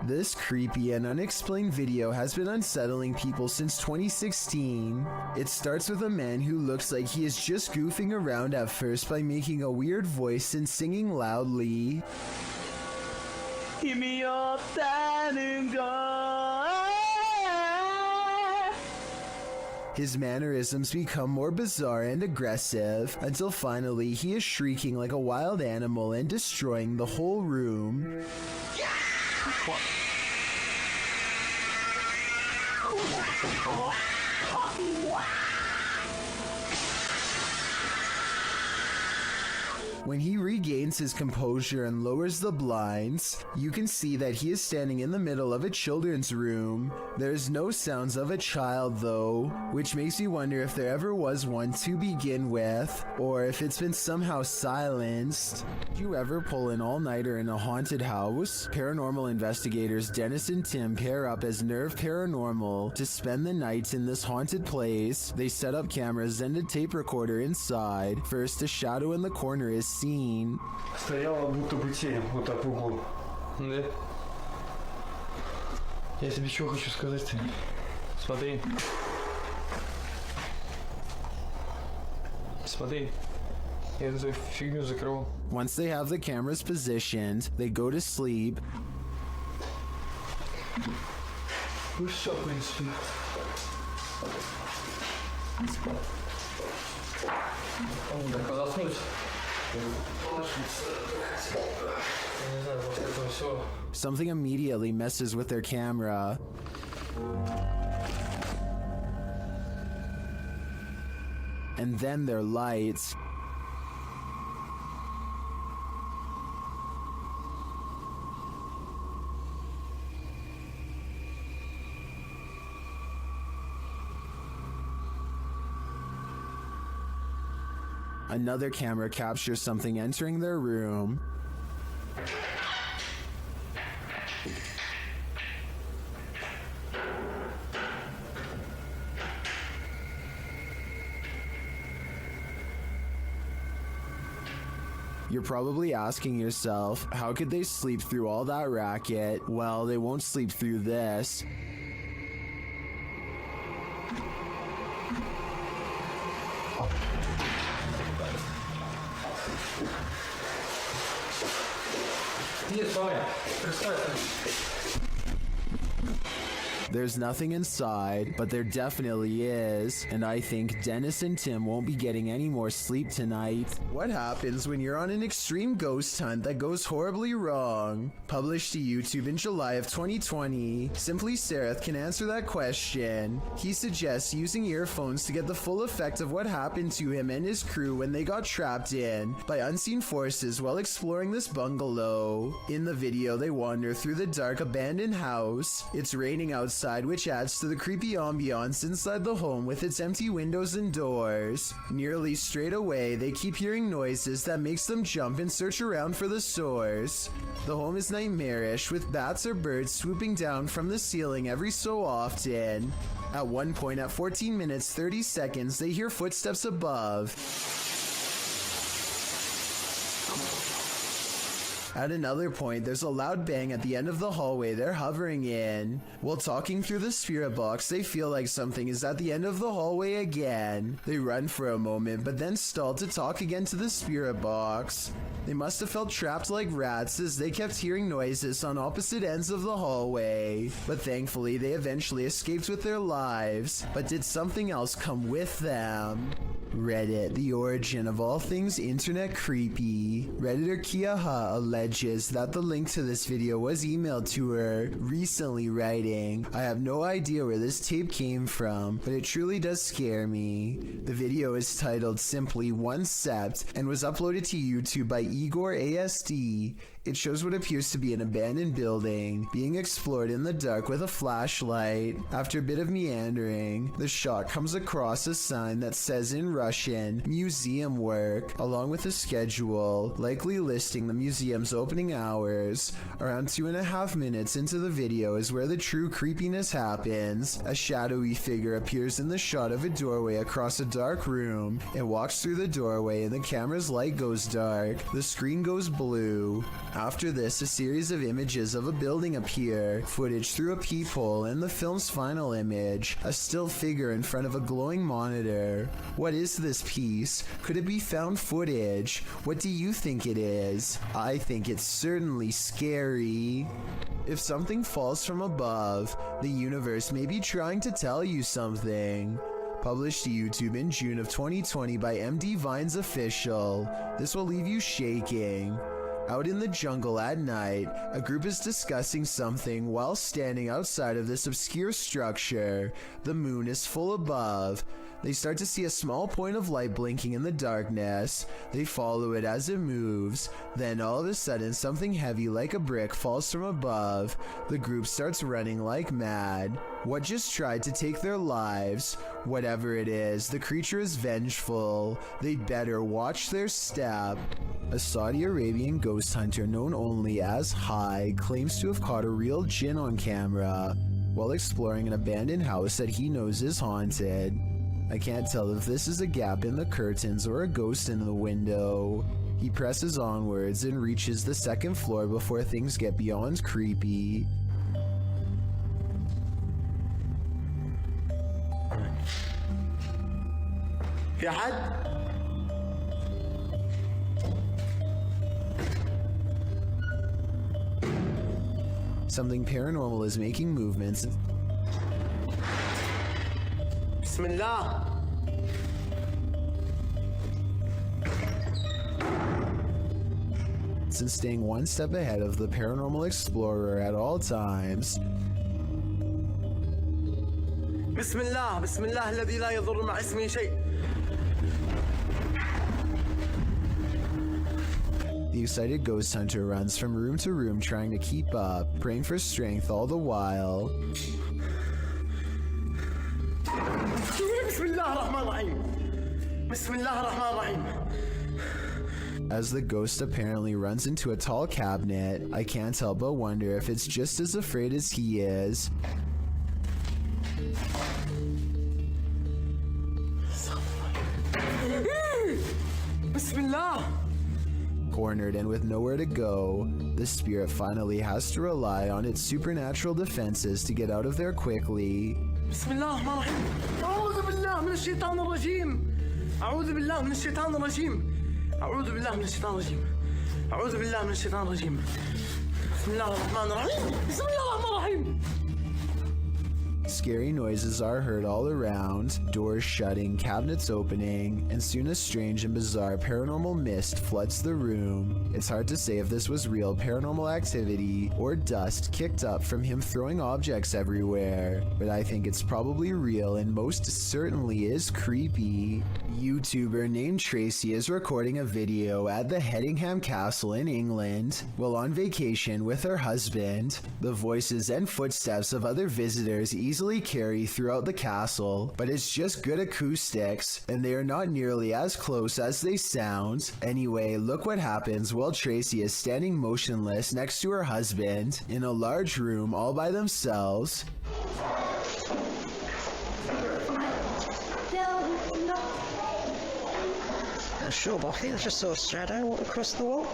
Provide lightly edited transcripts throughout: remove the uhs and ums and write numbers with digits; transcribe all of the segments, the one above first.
This creepy and unexplained video has been unsettling people since 2016. It starts with a man who looks like he is just goofing around at first by making a weird voice and singing loudly. 힘이 없다는 걸. His mannerisms become more bizarre and aggressive until finally he is shrieking like a wild animal and destroying the whole room. When he regains his composure and lowers the blinds, you can see that he is standing in the middle of a children's room. There's no sounds of a child though, which makes me wonder if there ever was one to begin with, or if it's been somehow silenced. Did you ever pull an all-nighter in a haunted house? Paranormal investigators Dennis and Tim pair up as Nerve Paranormal to spend the night in this haunted place. They set up cameras and a tape recorder inside. First, a shadow in the corner is seen. Стояла будто бы тень вот так в углу. Да? Я тебе что хочу сказать? Смотри. Смотри. Я эту фигню закрыл. Once they have the cameras positioned, they go to sleep. Ну все, в принципе. Так, заснуть. Something immediately messes with their camera. And then their lights. Another camera captures something entering their room. You're probably asking yourself, how could they sleep through all that racket? Well, they won't sleep through this. Нет, Ваня, представь. There's nothing inside, but there definitely is, and I think Dennis and Tim won't be getting any more sleep tonight. What happens when you're on an extreme ghost hunt that goes horribly wrong? Published to YouTube in July of 2020, Simply Sereth can answer that question. He suggests using earphones to get the full effect of what happened to him and his crew when they got trapped in by unseen forces while exploring this bungalow. In the video, they wander through the dark abandoned house. It's raining outside, which adds to the creepy ambiance inside the home with its empty windows and doors. Nearly straight away, they keep hearing noises that makes them jump and search around for the source. The home is nightmarish, with bats or birds swooping down from the ceiling every so often. At one point, at 14 minutes 30 seconds, they hear footsteps above. At another point, there's a loud bang at the end of the hallway they're hovering in. While talking through the spirit box, they feel like something is at the end of the hallway again. They run for a moment, but then stall to talk again to the spirit box. They must have felt trapped like rats as they kept hearing noises on opposite ends of the hallway. But thankfully, they eventually escaped with their lives. But did something else come with them? Reddit, the origin of all things internet creepy. Redditor Kiaha alleges that the link to this video was emailed to her recently, writing, "I have no idea where this tape came from, but it truly does scare me." The video is titled simply One Sept and was uploaded to YouTube by Igor ASD. It shows what appears to be an abandoned building being explored in the dark with a flashlight. After a bit of meandering, the shot comes across a sign that says in Russian, "Museum Work," along with a schedule, likely listing the museum's opening hours. Around 2.5 minutes into the video is where the true creepiness happens. A shadowy figure appears in the shot of a doorway across a dark room. It walks through the doorway and the camera's light goes dark. The screen goes blue. After this, a series of images of a building appear, footage through a peephole, and the film's final image, a still figure in front of a glowing monitor. What is this piece? Could it be found footage? What do you think it is? I think it's certainly scary. If something falls from above, the universe may be trying to tell you something. Published to YouTube in June of 2020 by MD Vines Official. This will leave you shaking. Out in the jungle at night, a group is discussing something while standing outside of this obscure structure. The moon is full above. They start to see a small point of light blinking in the darkness. They follow it as it moves. Then all of a sudden, something heavy like a brick falls from above. The group starts running like mad. What just tried to take their lives? Whatever it is, the creature is vengeful. They'd better watch their step. A Saudi Arabian ghost hunter known only as High claims to have caught a real jinn on camera while exploring an abandoned house that he knows is haunted. I can't tell if this is a gap in the curtains or a ghost in the window. He presses onwards and reaches the second floor before things get beyond creepy. في حد؟ Something paranormal is making movements. بسم الله. And staying one step ahead of the paranormal explorer at all times. بسم الله بسم الله الذي لا يضر مع اسمه شيء. The excited ghost hunter runs from room to room trying to keep up, praying for strength all the while. بسم الله الرحمن الرحيم. بسم الله الرحمن الرحيم. As the ghost apparently runs into a tall cabinet, I can't help but wonder if it's just as afraid as he is. بسم الله. Cornered and with nowhere to go, the spirit finally has to rely on its supernatural defenses to get out of there quickly. بسم الله الرحمن الرحيم. أعوذ بالله من الشيطان الرجيم. أعوذ بالله من الشيطان الرجيم. أعوذ بالله من الشيطان الرجيم. أعوذ بالله من الشيطان الرجيم. بسم الله الرحمن الرحيم. بسم الله الرحمن الرحيم. Scary noises are heard all around, doors shutting, cabinets opening, and soon a strange and bizarre paranormal mist floods the room. It's hard to say if this was real paranormal activity or dust kicked up from him throwing objects everywhere, but I think it's probably real and most certainly is creepy. YouTuber named Tracy is recording a video at the Hedingham Castle in England while on vacation with her husband. The voices and footsteps of other visitors easily carry throughout the castle, but it's just good acoustics, and they are not nearly as close as they sound. Anyway, look what happens while Tracy is standing motionless next to her husband in a large room all by themselves. Sure, but I think I just saw a shadow walk across the wall.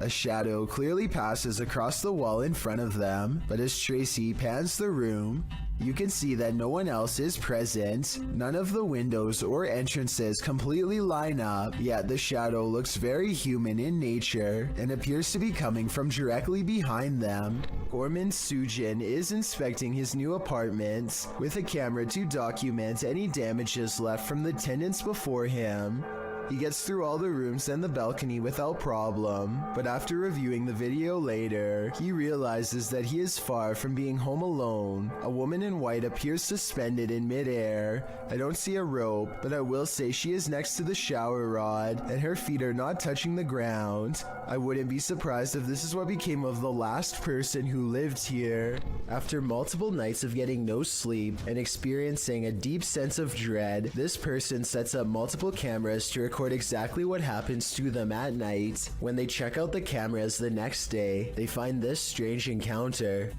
A shadow clearly passes across the wall in front of them, but as Tracy pans the room, you can see that no one else is present. None of the windows or entrances completely line up, yet the shadow looks very human in nature and appears to be coming from directly behind them. Gorman Sujin is inspecting his new apartment with a camera to document any damages left from the tenants before him. He gets through all the rooms and the balcony without problem, but after reviewing the video later, he realizes that he is far from being home alone. A woman in white appears suspended in midair. I don't see a rope, but I will say she is next to the shower rod, and her feet are not touching the ground. I wouldn't be surprised if this is what became of the last person who lived here. After multiple nights of getting no sleep and experiencing a deep sense of dread, this person sets up multiple cameras to record exactly what happens to them at night. When they check out the cameras the next day, they find this strange encounter.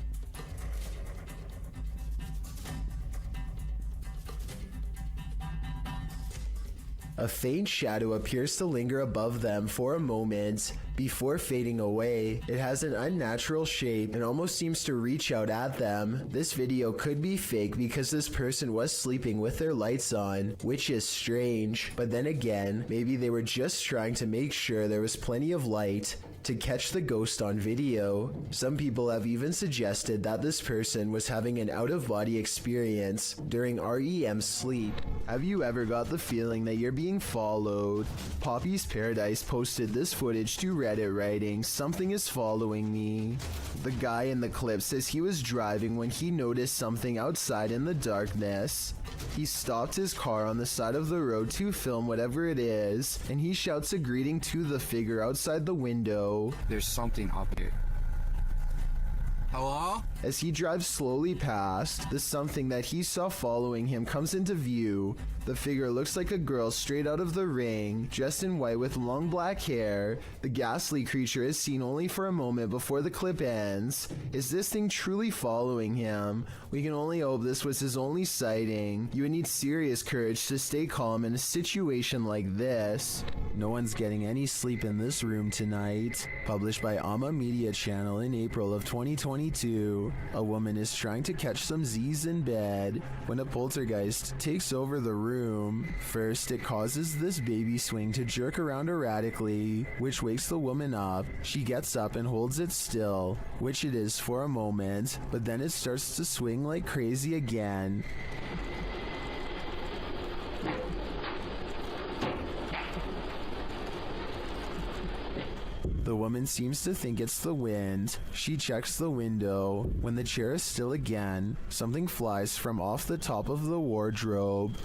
A faint shadow appears to linger above them for a moment before fading away. It has an unnatural shape and almost seems to reach out at them. This video could be fake because this person was sleeping with their lights on, which is strange. But then again, maybe they were just trying to make sure there was plenty of light to catch the ghost on video. Some people have even suggested that this person was having an out-of-body experience during REM sleep. Have you ever got the feeling that you're being followed? Poppy's Paradise posted this footage to Reddit writing, "Something is following me." The guy in the clip says he was driving when he noticed something outside in the darkness. He stopped his car on the side of the road to film whatever it is, and he shouts a greeting to the figure outside the window. There's something up here. Hello? As he drives slowly past, the something that he saw following him comes into view. The figure looks like a girl straight out of The Ring, dressed in white with long black hair. The ghastly creature is seen only for a moment before the clip ends. Is this thing truly following him? We can only hope this was his only sighting. You would need serious courage to stay calm in a situation like this. No one's getting any sleep in this room tonight. Published by Amma Media Channel in April of 2022. A woman is trying to catch some Z's in bed when a poltergeist takes over the room. First, it causes this baby swing to jerk around erratically, which wakes the woman up. She gets up and holds it still, which it is for a moment, but then it starts to swing like crazy again. The woman seems to think it's the wind. She checks the window. When the chair is still again, something flies from off the top of the wardrobe.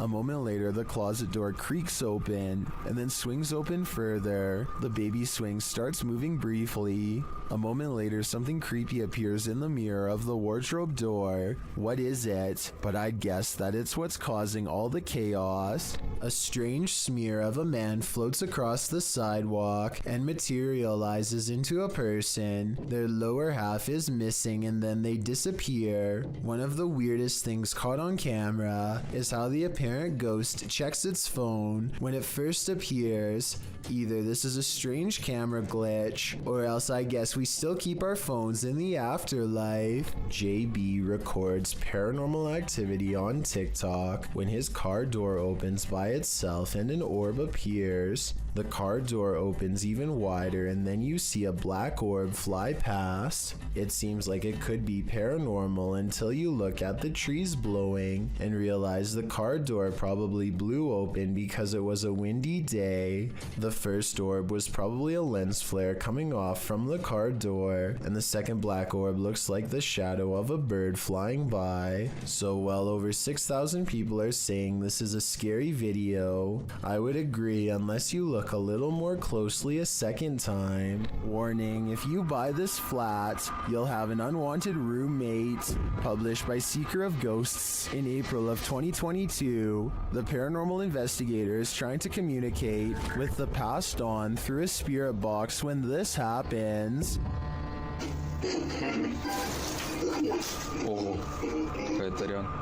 A moment later, the closet door creaks open and then swings open further. The baby swing starts moving briefly. A moment later, something creepy appears in the mirror of the wardrobe door. What is it? But I'd guess that it's what's causing all the chaos. A strange smear of a man floats across the sidewalk and materializes into a person. Their lower half is missing and then they disappear. One of the weirdest things caught on camera is how the apparent ghost checks its phone when it first appears. Either this is a strange camera glitch, or else I guess we still keep our phones in the afterlife. JB records paranormal activity on TikTok when his car door opens by itself and an orb appears. The car door opens even wider and then you see a black orb fly past. It seems like it could be paranormal until you look at the trees blowing and realize the car door probably blew open because it was a windy day. The first orb was probably a lens flare coming off from the car door, and the second black orb looks like the shadow of a bird flying by. So well over 6,000 people are saying this is a scary video. I would agree unless you look a little more closely a second time. Warning, if you buy this flat, you'll have an unwanted roommate. Published by Seeker of Ghosts in April of 2022, the paranormal investigator is trying to communicate with the passed on through a spirit box when this happens.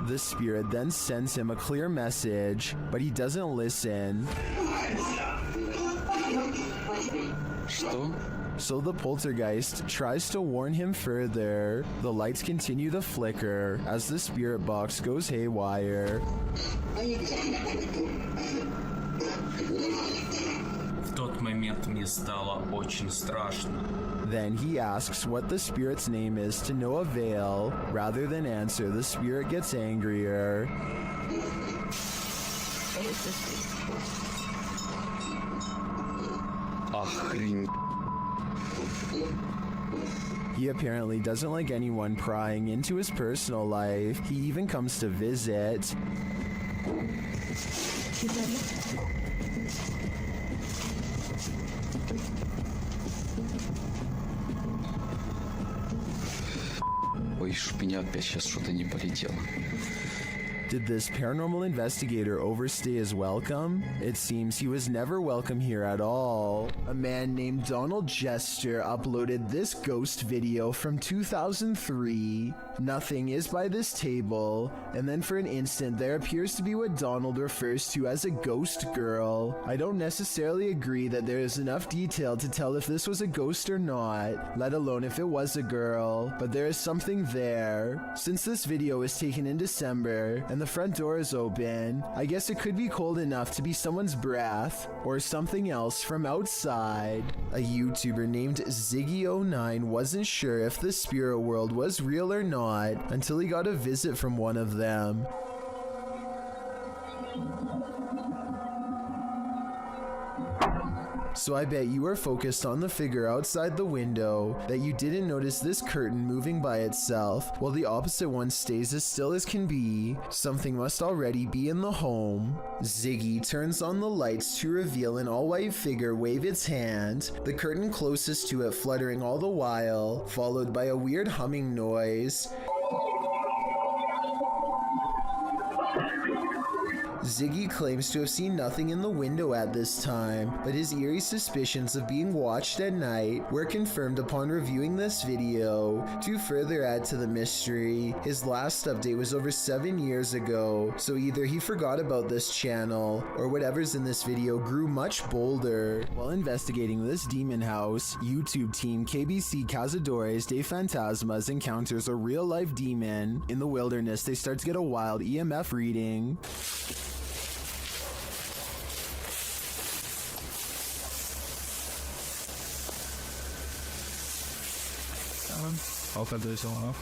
The spirit then sends him a clear message, but he doesn't listen. So the poltergeist tries to warn him further. The lights continue to flicker as the spirit box goes haywire. В тот момент мне стало очень страшно. Then he asks what the spirit's name is to no avail. Rather than answer, the spirit gets angrier. Охрень. He apparently doesn't like anyone prying into his personal life. He even comes to visit. Ой, чтоб меня опять сейчас что-то не полетело. Did this paranormal investigator overstay his welcome? It seems he was never welcome here at all. A man named Donald Jester uploaded this ghost video from 2003. Nothing is by this table, and then for an instant there appears to be what Donald refers to as a ghost girl. I don't necessarily agree that there is enough detail to tell if this was a ghost or not, let alone if it was a girl, but there is something there. Since this video was taken in December and the front door is open, I guess it could be cold enough to be someone's breath or something else from outside. A YouTuber named Ziggy09 wasn't sure if the spirit world was real or not until he got a visit from one of them. So I bet you were focused on the figure outside the window that you didn't notice this curtain moving by itself while the opposite one stays as still as can be. Something must already be in the home. Ziggy turns on the lights to reveal an all-white figure wave its hand, the curtain closest to it fluttering all the while, followed by a weird humming noise. Ziggy claims to have seen nothing in the window at this time, but his eerie suspicions of being watched at night were confirmed upon reviewing this video. To further add to the mystery, his last update was over 7 years ago, so either he forgot about this channel, or whatever's in this video grew much bolder. While investigating this demon house, YouTube team KBC Cazadores de Fantasmas encounters a real-life demon. In the wilderness, they start to get a wild EMF reading. Altijd deze al af.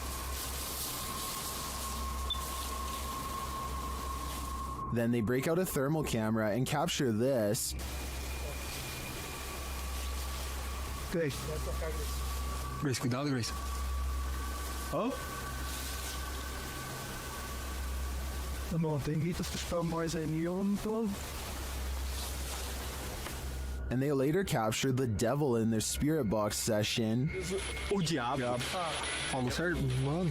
Then they break out a thermal camera and capture this. Grace. Grace, cuidado, Grace. Oh? Não tem gritos que estão mais em todo. And they later captured the devil in their spirit box session. O diabo. Falou certo? Mano.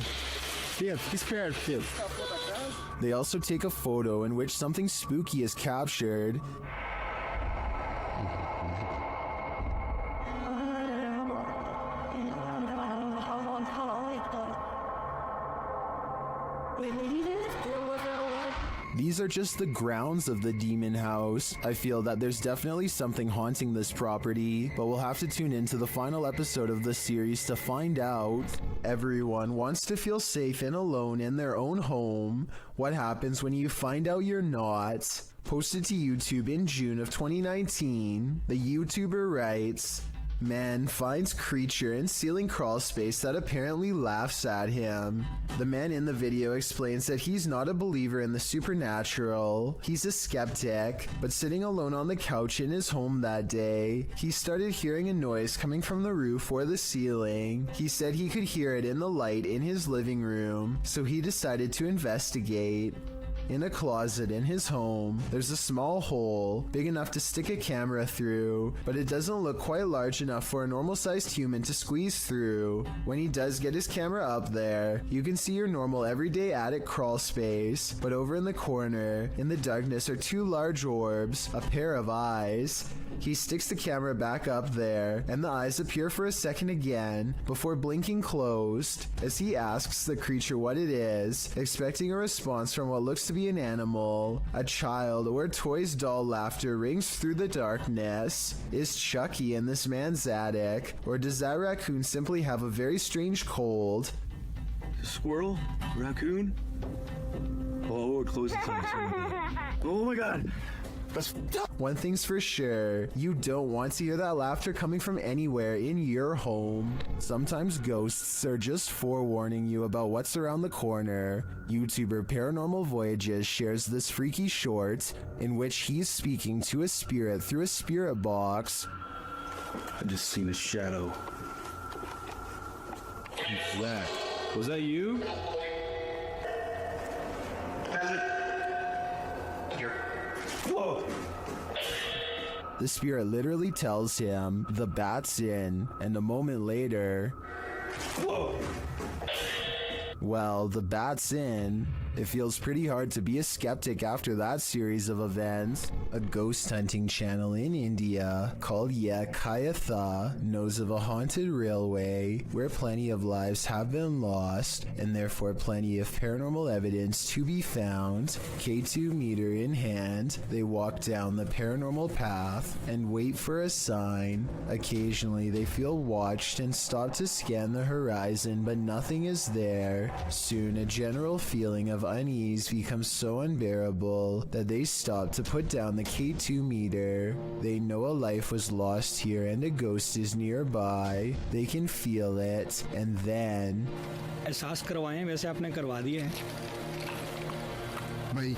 Fica esperto, filho. They also take a photo in which something spooky is captured. These are just the grounds of the demon house. I feel that there's definitely something haunting this property, but we'll have to tune into the final episode of the series to find out. Everyone wants to feel safe and alone in their own home. What happens when you find out you're not? Posted to YouTube in June of 2019, the YouTuber writes, "Man finds creature in ceiling crawl space that apparently laughs at him." The man in the video explains that he's not a believer in the supernatural. He's a skeptic, but sitting alone on the couch in his home that day, he started hearing a noise coming from the roof or the ceiling. He said he could hear it in the light in his living room, so he decided to investigate. In a closet in his home, there's a small hole, big enough to stick a camera through, but it doesn't look quite large enough for a normal-sized human to squeeze through. When he does get his camera up there, you can see your normal everyday attic crawl space, but over in the corner, in the darkness, are two large orbs, a pair of eyes. He sticks the camera back up there, and the eyes appear for a second again, before blinking closed, as he asks the creature what it is, expecting a response from what looks to be an animal. A child or toy's doll laughter rings through the darkness. Is Chucky in this man's attic, or does that raccoon simply have a very strange cold? Squirrel? Raccoon? Oh, close the eyes. Oh my god. One thing's for sure, you don't want to hear that laughter coming from anywhere in your home. Sometimes ghosts are just forewarning you about what's around the corner. YouTuber Paranormal Voyages shares this freaky short in which he's speaking to a spirit through a spirit box. I just seen a shadow. Who's that? Was that you? Whoa! The spirit literally tells him the bat's in, and a moment later, Whoa! well, the bat's in, It feels pretty hard to be a skeptic after that series of events. A ghost hunting channel in India called Ye Kayatha knows of a haunted railway where plenty of lives have been lost and therefore plenty of paranormal evidence to be found. K2 meter in hand, they walk down the paranormal path and wait for a sign. Occasionally they feel watched and stop to scan the horizon, but nothing is there. Soon a general feeling of unease becomes so unbearable that they stop to put down the K2 meter. They know a life was lost here and a ghost is nearby. They can feel it, and then एहसास करवाएं वैसे आपने करवा दिए हैं भाई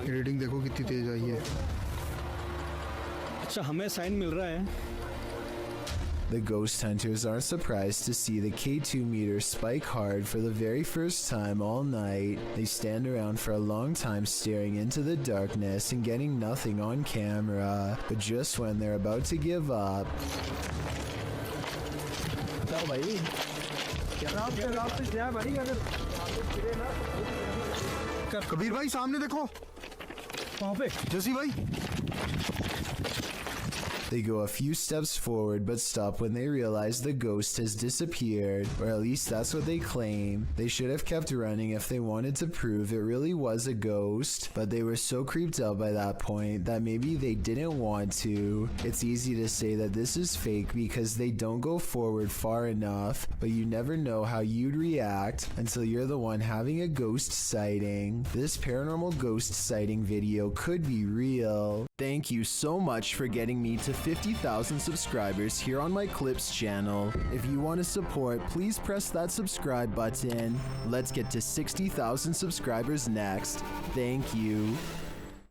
reading देखो कितनी तेज आई है अच्छा हमें साइन मिल रहा है the ghost hunters aren't surprised to see the K2 meter spike hard for the very first time all night. They stand around for a long time staring into the darkness and getting nothing on camera. But just when they're about to give up, Kabir भाई सामने देखो वहाँ पे जसी भाई they go a few steps forward but stop when they realize the ghost has disappeared, or at least that's what they claim. They should have kept running if they wanted to prove it really was a ghost, but they were so creeped out by that point that maybe they didn't want to. It's easy to say that this is fake because they don't go forward far enough, but you never know how you'd react until you're the one having a ghost sighting. This paranormal ghost sighting video could be real. Thank you so much for getting me to 50,000 subscribers here on my Clips channel. If you want to support, please press that subscribe button. Let's get to 60,000 subscribers next. Thank you.